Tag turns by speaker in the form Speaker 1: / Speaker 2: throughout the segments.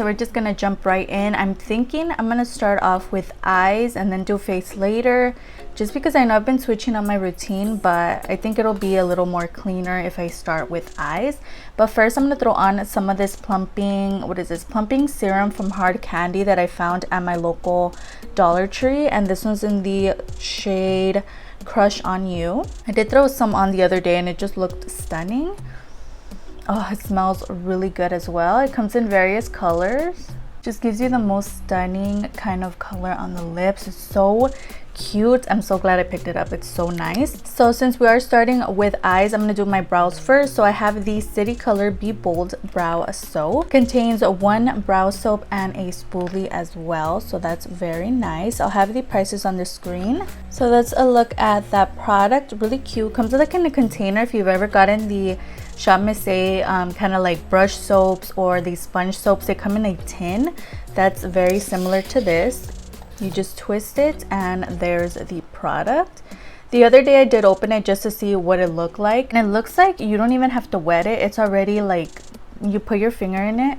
Speaker 1: So we're just gonna jump right in. I'm thinking I'm gonna start off with eyes and then do face later, just because I know I've been switching up my routine, but I think it'll be a little more cleaner if I start with eyes. But first I'm gonna throw on some of this plumping, what is this? Plumping serum from Hard Candy that I found at my local Dollar Tree, and this one's in the shade Crush on You. I did throw some on the other day and it just looked stunning. Oh, it smells really good as well. It comes in various colors. Just gives you the most stunning kind of color on the lips. It's so cute. I'm so glad I picked it up. It's so nice. So since we are starting with eyes, I'm going to do my brows first. So I have the City Color Be Bold Brow Soap. Contains one brow soap and a spoolie as well. So that's very nice. I'll have the prices on the screen. So let's look at that product. Really cute. Comes like in a container. If you've ever gotten the Shop Miss A kind of like brush soaps or the sponge soaps, they come in a tin. That's very similar to this. You just twist it and there's the product. The other day I did open it just to see what it looked like, and it looks like you don't even have to wet it. It's already like you put your finger in it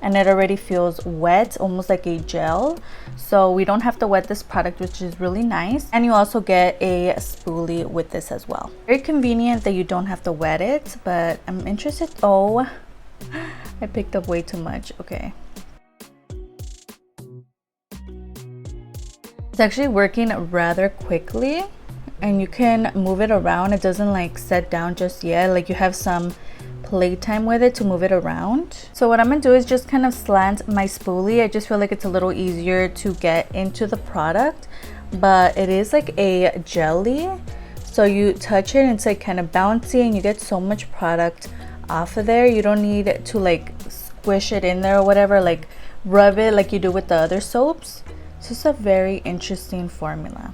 Speaker 1: and it already feels wet, almost like a gel. So we don't have to wet this product, which is really nice. And you also get a spoolie with this as well. Very convenient that you don't have to wet it, but I'm interested. Oh, I picked up way too much. Okay. It's actually working rather quickly and you can move it around. It doesn't like set down just yet. Like you have some playtime with it to move it around. So what I'm gonna do is just kind of slant my spoolie. I just feel like it's a little easier to get into the product, but it is like a jelly. So you touch it and it's like kind of bouncy and you get so much product off of there. You don't need to like squish it in there or whatever, like rub it like you do with the other soaps. So it's a very interesting formula.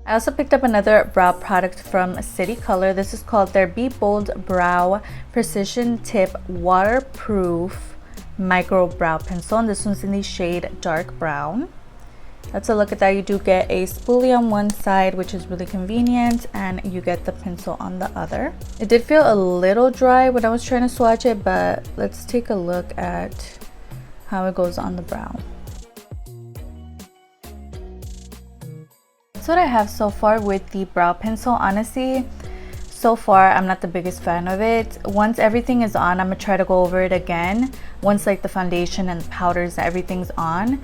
Speaker 1: I also picked up another brow product from City Color. This is called their Be Bold Brow Precision Tip Waterproof Micro Brow Pencil, and this one's in the shade Dark Brown. Let's look at that. You do get a spoolie on one side, which is really convenient, and you get the pencil on the other. It did feel a little dry when I was trying to swatch it, but let's take a look at how it goes on the brow. That's what I have so far with the brow pencil. Honestly, so far I'm not the biggest fan of it. Once everything is on, I'm gonna try to go over it again once like the foundation and the powders, everything's on,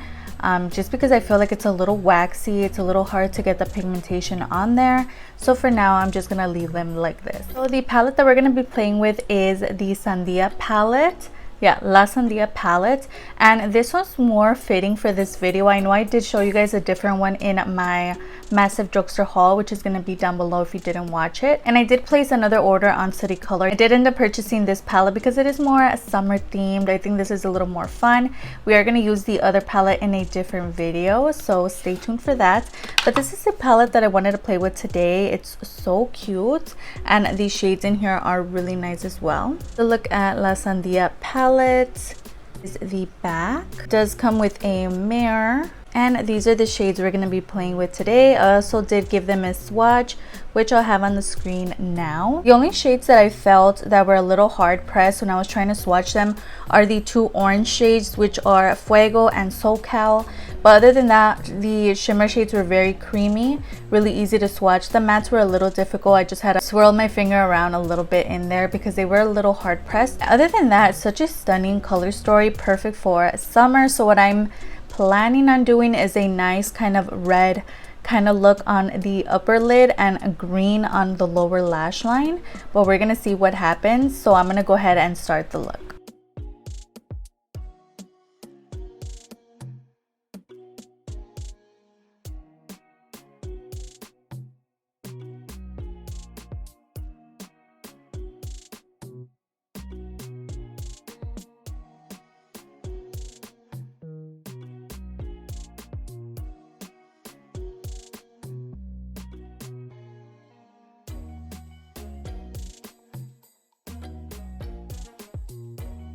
Speaker 1: just because I feel like it's a little waxy. It's a little hard to get the pigmentation on there. So for now I'm just gonna leave them like this. So the palette that we're gonna be playing with is the Sandia palette. Yeah, La Sandia palette, and this one's more fitting for this video. I know I did show you guys a different one in my massive drugstore haul, which is going to be down below if you didn't watch it. And I did place another order on City Color. I did end up purchasing this palette because it is more summer themed. I think this is a little more fun. We are going to use the other palette in a different video, so stay tuned for that. But this is the palette that I wanted to play with today. It's so cute, and these shades in here are really nice as well. So look at La Sandia palette. Is the back. It does come with a mirror, and these are the shades we're going to be playing with today. I also did give them a swatch, which I'll have on the screen now. The only shades that I felt that were a little hard pressed when I was trying to swatch them are the two orange shades, which are Fuego and SoCal. But other than that, the shimmer shades were very creamy, really easy to swatch. The mattes were a little difficult. I just had to swirl my finger around a little bit in there because they were a little hard pressed. Other than that, such a stunning color story, perfect for summer. So what I'm planning on doing is a nice kind of red kind of look on the upper lid and green on the lower lash line, but we're gonna see what happens. So I'm gonna go ahead and start the look.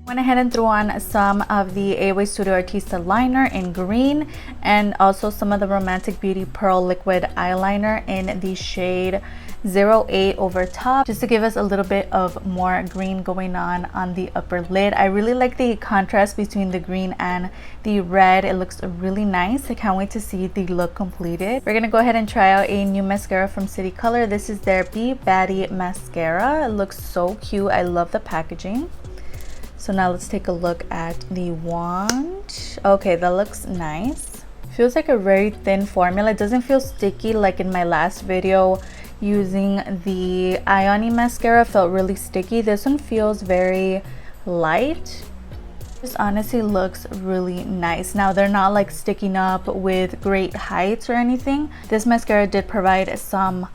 Speaker 1: Went ahead and threw on some of the AOA Studio Artista liner in green, and also some of the Romantic Beauty Pearl liquid eyeliner in the shade 08 over top, just to give us a little bit of more green going on the upper lid. I really like the contrast between the green and the red. It looks really nice. I can't wait to see the look completed. We're gonna go ahead and try out a new mascara from City Color. This is their Be Batty mascara. It looks so cute. I love the packaging. So now let's take a look at the wand. Okay, that looks nice. Feels like a very thin formula. It doesn't feel sticky like in my last video using the Ioni mascara. Felt really sticky. This one feels very light. This honestly looks really nice. Now they're not like sticking up with great heights or anything. This mascara did provide some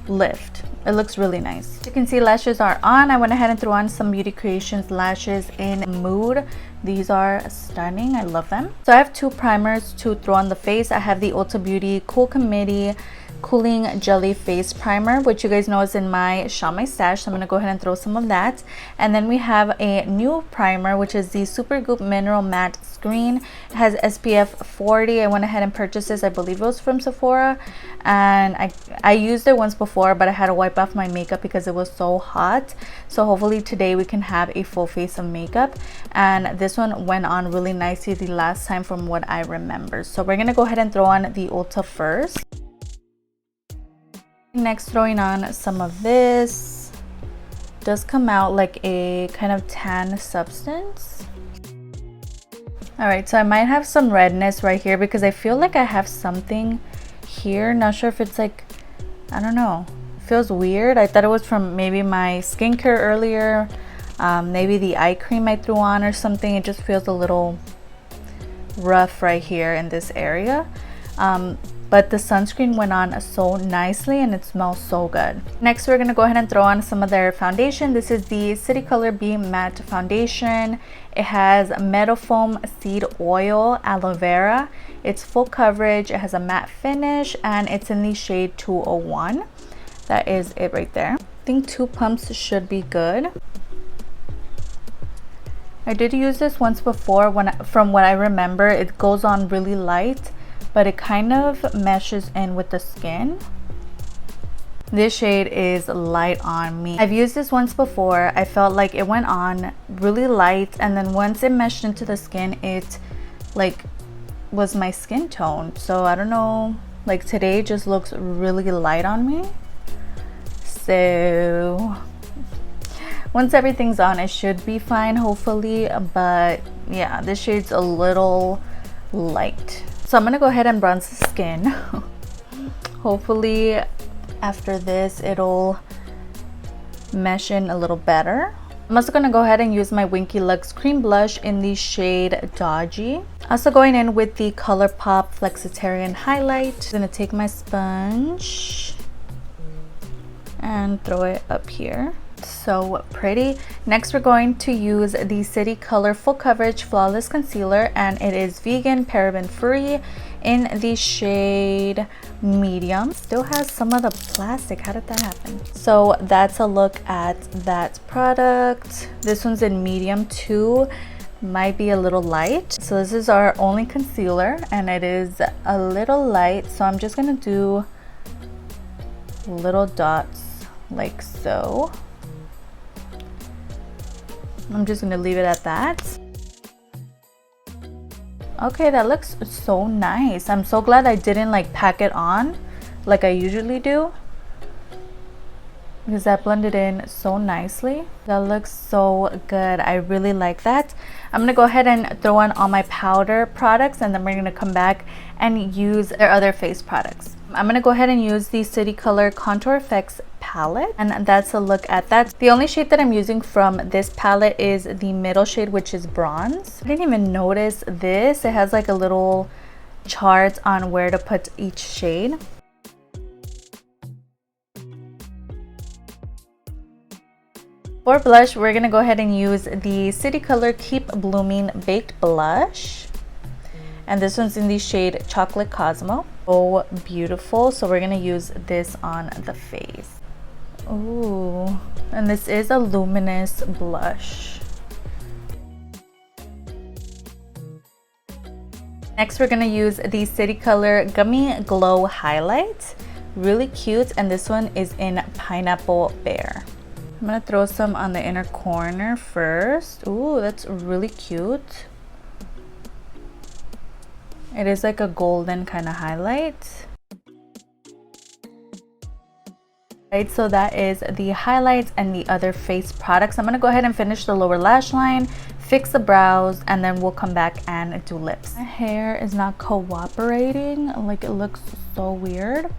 Speaker 1: lift. It looks really nice. You can see lashes are on. I went ahead and threw on some Beauty Creations lashes in Mood. These are stunning. I love them. So I have two primers to throw on the face. I have the Ulta Beauty Cool Committee Cooling Jelly Face Primer, which you guys know is in my Shop My Stash. So I'm going to go ahead and throw some of that. And then we have a new primer, which is the Super Goop Mineral Matte Screen. It has SPF 40. I went ahead and purchased this. I believe it was from Sephora. And I used it once before, but I had to wipe off my makeup because it was so hot. So hopefully today we can have a full face of makeup. And this one went on really nicely the last time from what I remember. So we're going to go ahead and throw on the Ulta first. Next, throwing on some of this. Does come out like a kind of tan substance. Alright, so I might have some redness right here because I feel like I have something here. Not sure if it's like, I don't know. It feels weird. I thought it was from maybe my skincare earlier. Maybe the eye cream I threw on or something. It just feels a little rough right here in this area. But the sunscreen went on so nicely and it smells so good. Next, we're gonna go ahead and throw on some of their foundation. This is the City Color Be Matte Foundation. It has Meadow Foam Seed Oil, Aloe Vera. It's full coverage. It has a matte finish and it's in the shade 201. That is it right there. I think 2 pumps should be good. I did use this once before from what I remember. It goes on really light, but it kind of meshes in with the skin. This shade is light on me. I've used this once before. I felt like it went on really light, and then once it meshed into the skin, it like was my skin tone. So I don't know, like today just looks really light on me. So once everything's on, it should be fine, hopefully. But yeah, this shade's a little light. So I'm gonna go ahead and bronze the skin. Hopefully after this it'll mesh in a little better. I'm also gonna go ahead and use my Winky Lux cream blush in the shade Dodgy. Also going in with the Colourpop Flexitarian highlight. I'm gonna take my sponge and throw it up here. So pretty. Next, we're going to use the City Color Full Coverage Flawless Concealer, and it is vegan, paraben free, in the shade Medium. Still has some of the plastic. How did that happen? So that's a look at that product. This one's in Medium too. Might be a little light. So this is our only concealer and it is a little light. So I'm just gonna do little dots like so. I'm just gonna leave it at that. Okay, that looks so nice. I'm so glad I didn't like pack it on like I usually do, because that blended in so nicely. That looks so good. I really like that. I'm gonna go ahead and throw on all my powder products, and then we're gonna come back and use their other face products. I'm gonna go ahead and use the City Color Contour Effects palette, and that's a look at that. The only shade that I'm using from this palette is the middle shade, which is bronze. I didn't even notice this. It has like a little chart on where to put each shade. For blush, we're gonna go ahead and use the City Color Keep Blooming Baked Blush, and this one's in the shade Chocolate Cosmo. Oh, beautiful. So we're gonna use this on the face. Ooh, and this is a luminous blush. Next, we're gonna use the City Color Gummy Glow Highlight. really cute, and this one is in Pineapple Bear. I'm gonna throw some on the inner corner first. Ooh, that's really cute. It is like a golden kind of highlight. Right, so that is the highlights and the other face products. I'm gonna go ahead and finish the lower lash line, fix the brows, and then we'll come back and do lips. My hair is not cooperating, like it looks so weird.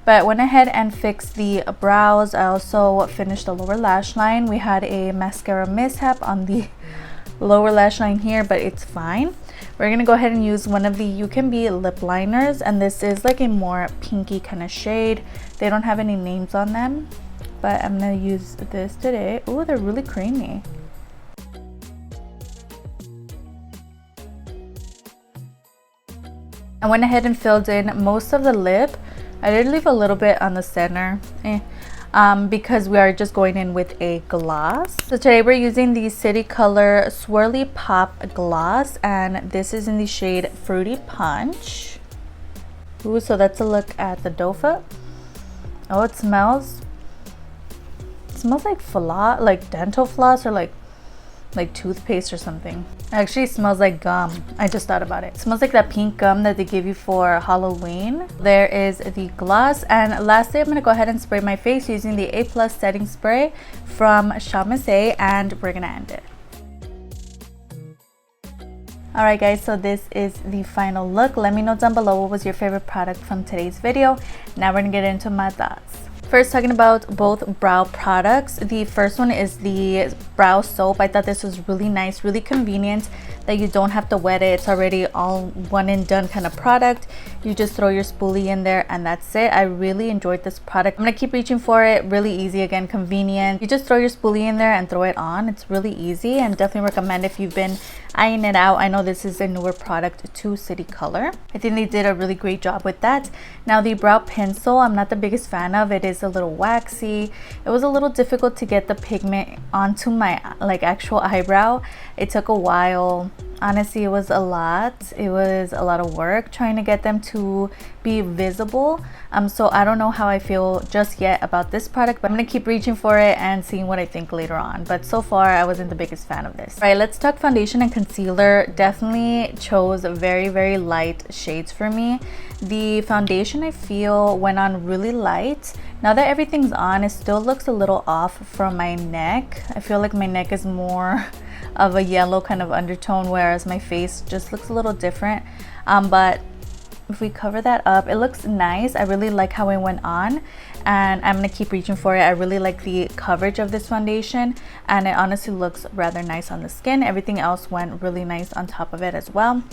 Speaker 1: But I went ahead and fixed the brows. I also finished the lower lash line. We had a mascara mishap on the lower lash line here, but it's fine. We're gonna go ahead and use one of the You Can Be lip liners, and this is like a more pinky kind of shade. They don't have any names on them, but I'm gonna use this today. Oh, they're really creamy. I went ahead and filled in most of the lip. I did leave a little bit on the center, because we are just going in with a gloss. So today we're using the City Color Swirly Pop Gloss, and this is in the shade Fruity Punch. Ooh, so that's a look at the doe foot. Oh, it smells like floss, like dental floss, or like toothpaste or something. It actually smells like gum. I just thought about it. It smells like that pink gum that they give you for Halloween. There is the gloss, and lastly I'm gonna go ahead and spray my face using the A+ setting spray from Chamase, and we're gonna end it. Alright guys, so this is the final look. Let me know down below what was your favorite product from today's video. Now we're gonna get into my thoughts. First, talking about both brow products. The first one is the brow soap. I thought this was really nice, really convenient that you don't have to wet it. It's already all one and done kind of product. You just throw your spoolie in there and that's it. I really enjoyed this product. I'm gonna keep reaching for it. Really easy, again, convenient. You just throw your spoolie in there and throw it on. It's really easy, and definitely recommend if you've been eyeing it out. I know this is a newer product to City Color. I think they did a really great job with that. Now the brow pencil, I'm not the biggest fan of. It is a little waxy. It was a little difficult to get the pigment onto my actual eyebrow. It took a while. Honestly, it was a lot. It was a lot of work trying to get them to be visible. So I don't know how I feel just yet about this product, but I'm gonna keep reaching for it and seeing what I think later on. But so far, I wasn't the biggest fan of this. All right, let's talk foundation and concealer. Definitely chose very, very light shades for me. The foundation, I feel, went on really light. Now that everything's on, it still looks a little off from my neck. I feel like my neck is more of a yellow kind of undertone, whereas my face just looks a little different. But if we cover that up, it looks nice. I really like how it went on, and I'm gonna keep reaching for it. I really like the coverage of this foundation, and it honestly looks rather nice on the skin. Everything else went really nice on top of it as well.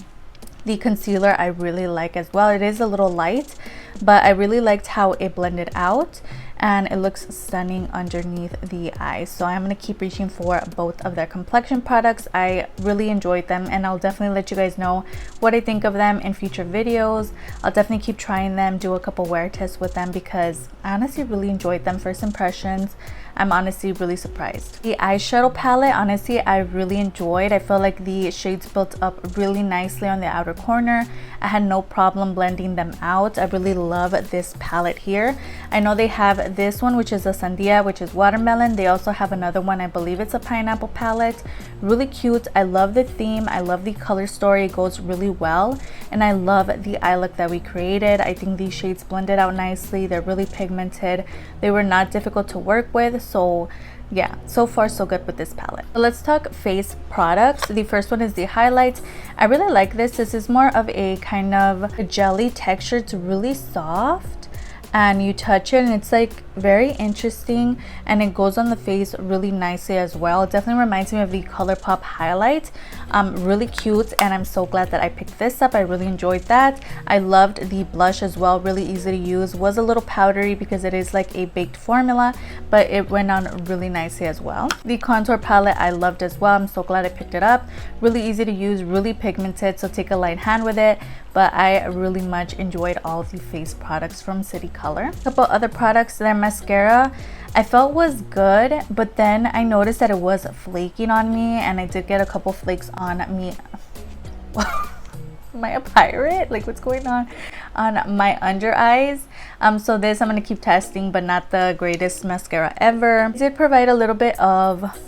Speaker 1: The concealer I really like as well. It is a little light, but I really liked how it blended out, and it looks stunning underneath the eyes. So I'm going to keep reaching for both of their complexion products. I really enjoyed them, and I'll definitely let you guys know what I think of them in future videos. I'll definitely keep trying them, do a couple wear tests with them, because I honestly really enjoyed them. First impressions, I'm honestly really surprised. The eyeshadow palette, honestly, I really enjoyed. I feel like the shades built up really nicely on the outer corner. I had no problem blending them out. I really love this palette here. I know they have this one, which is a Sandia, which is watermelon. They also have another one, I believe it's a pineapple palette. Really cute. I love the theme. I love the color story. It goes really well, and I love the eye look that we created. I think these shades blended out nicely. They're really pigmented. They were not difficult to work with. So yeah, so far so good with this palette. So let's talk face products. The first one is the highlights. I really like this. This is more of a kind of a jelly texture. It's really soft, and you touch it and it's like very interesting, and it goes on the face really nicely as well. It definitely reminds me of the Colourpop highlight. Really cute, and I'm so glad that I picked this up. I really enjoyed that. I loved the blush as well. Really easy to use. Was a little powdery because it is like a baked formula, but it went on really nicely as well. The contour palette I loved as well. I'm so glad I picked it up. Really easy to use, really pigmented, so take a light hand with it. But I really much enjoyed all the face products from City Color. A couple other products. Their mascara I felt was good, but then I noticed that it was flaking on me, and I did get a couple flakes on me. Am I a pirate? Like, what's going on my under eyes? So this I'm going to keep testing, but not the greatest mascara ever. It did provide a little bit of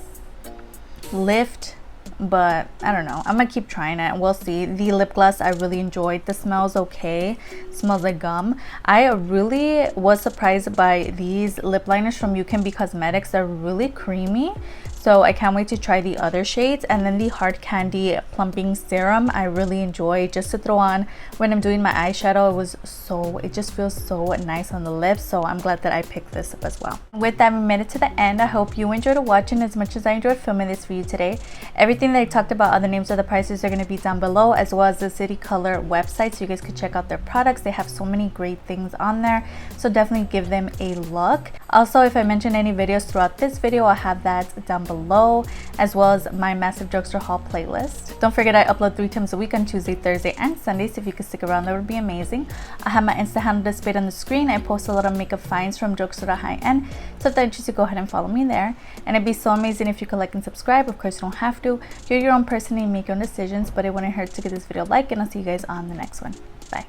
Speaker 1: lift, but I don't know, I'm gonna keep trying it and we'll see. The lip gloss I really enjoyed. The smell's okay, smells like gum. I really was surprised by these lip liners from You Can Be Cosmetics. They're really creamy, so I can't wait to try the other shades. And then the Hard Candy Plumping Serum I really enjoy, just to throw on when I'm doing my eyeshadow. It just feels so nice on the lips, so I'm glad that I picked this up as well. With that, we made it to the end. I hope you enjoyed watching as much as I enjoyed filming this for you today. Everything that I talked about, other names of the prices, are going to be down below, as well as the City Color website, so you guys could check out their products. They have so many great things on there, so definitely give them a look. Also, if I mention any videos throughout this video, I'll have that down below, as well as my massive drugstore haul playlist. Don't forget I upload 3 times a week on Tuesday, Thursday, and Sundays. If you could stick around, that would be amazing. I have my Insta handle displayed on the screen. I post a lot of makeup finds from drugstore to high end, so if that interests you, go ahead and follow me there. And it'd be so amazing if you could like and subscribe. Of course, you don't have to. You're your own person and you make your own decisions, but it wouldn't hurt to give this video a like, and I'll see you guys on the next one. Bye.